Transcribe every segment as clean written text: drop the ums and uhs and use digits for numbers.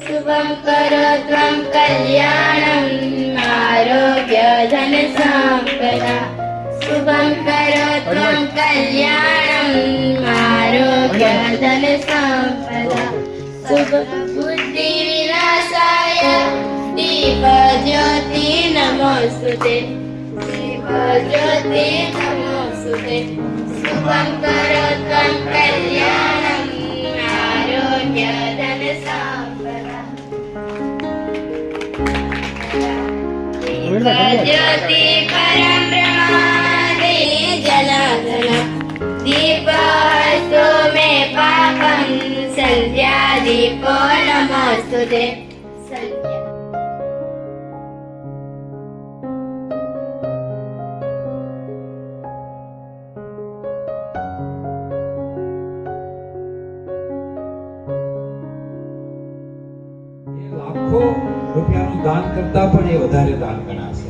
शुभं करोत्वं कल्याणम् आरोग्यधन सम्पदा शुभं करोत्वं कल्याणम् आरोग्यधन सम्पदा शुभबुद्धिविनाशाय दीपज्योति नमोस्तुते दीपज्योति नमोस्तुते शुभं करोत्वं कल्याणम् आरोग्यधन सम्पदा दीपज्योति परं ब्रह्मादि जनार्दन दीपस्तु मे पापं सन्ध्या दीपो नमोस्तुते सन्ध्या લાખો રૂપિયાનું દાન કરતા પણ એ વધારે દાન ગણાશે.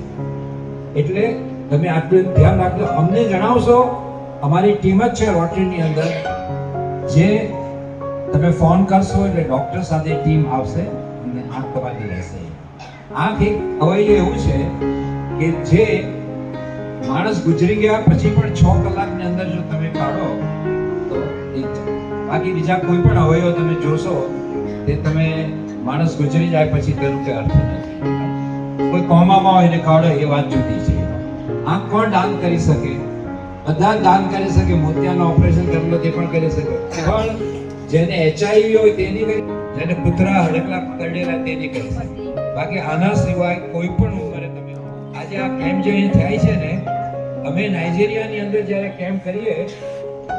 એટલે તમે આટલું ધ્યાન રાખજો. અમને જણાવશો, અમારી ટીમ જ છે રોટરીની અંદર, જે તમે ફોન કરશો એટલે ડોક્ટર સાથે ટીમ આવશે અને આંખ તમારી રહેશે. આંખ એક અવયવ એવું છે કે જે માણસ ગુજરી ગયા પછી પણ 6 કલાકની અંદર જો તમે કાઢો તો બાકી બીજા કોઈ પણ અવયવ તમે જોશો તે તમે માણસ ગુજરી જાય પછી તેનું કે અર્થ નથી. કોઈ કોમામાં હોય ને કાઢો એ વાત જુદી છે. આંખ કોણ દાન કરી શકે? બધા દાન કરી શકે. મોતિયાનું ઓપરેશન કરેલો તે પણ કરી શકે, પણ જેને HIV હોય તેની કરી, જેને કૂતરા હડકલા કરડેલા તેની કરી શકે. બાકી આના સિવાય કોઈ પણ ઉંમરે તમે આજે આ કેમ્પ જે અહીં થાય છે ને, અમે નાઇજીરિયાની અંદર જ્યારે કેમ્પ કરીએ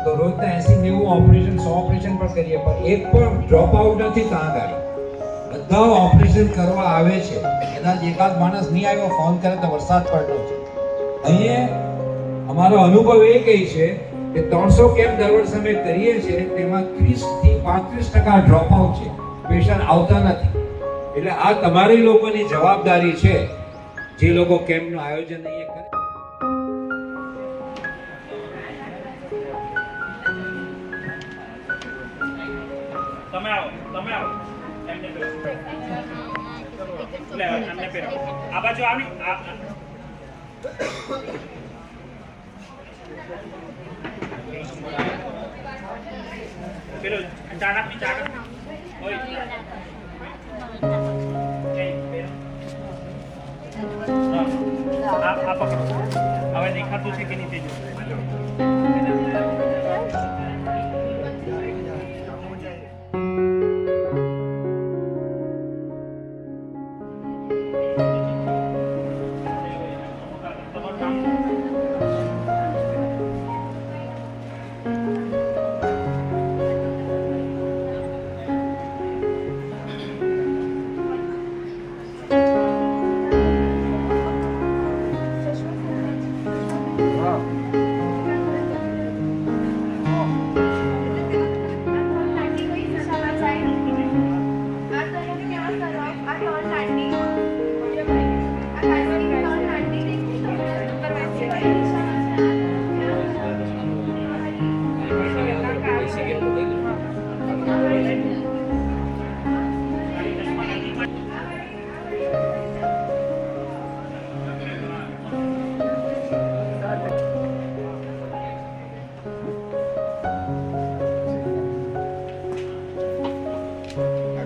તો રોજના 80-90 ઓપરેશન 100 ઓપરેશન પણ કરીએ, પણ એક પણ ડ્રોપ આઉટ નથી. ત્યાં ગાડી બધા ઓપરેશન કરવા આવે છે. કદાચ એકાદ માણસ નહીં આવ્યો, ફોન કરે તો વરસાદ પડતો છે. અહીંયા અમારો અનુભવ એ કહે છે કે 300 કેમ્પ દર વર્ષે અમે કરીએ છીએ, તેમાં 30 થી 35% ડ્રોપ આઉટ છે, પેશન્ટ આવતા નથી. એટલે આ તમારી લોકોની જવાબદારી છે, જે લોકો કેમ્પનું આયોજન અહીંયા કરે. તમે આવો એમને લે અમને પેરો આ બાજુ આવી પેલો ચાડક ઓય આ પકડો. હવે દેખાતું છે કે નહીં તે જો.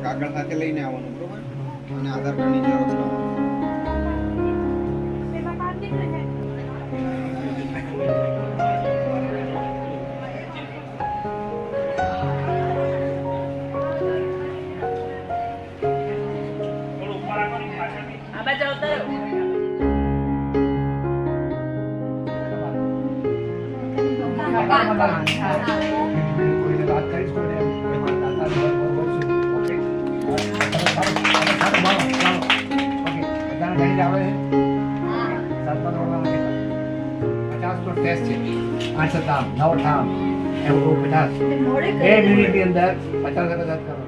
કાગળ સાથે લઈને આવવાનું, બરોબર? અને આધાર કાર્ડની ઝેરોક્ષ લાવવાનું. કોઈને વાત કરીશ કોઈને ટેસ્ટ છે 8 ધામ 9 ધામ એવું 50 2 મિનિટની અંદર 50 કરો.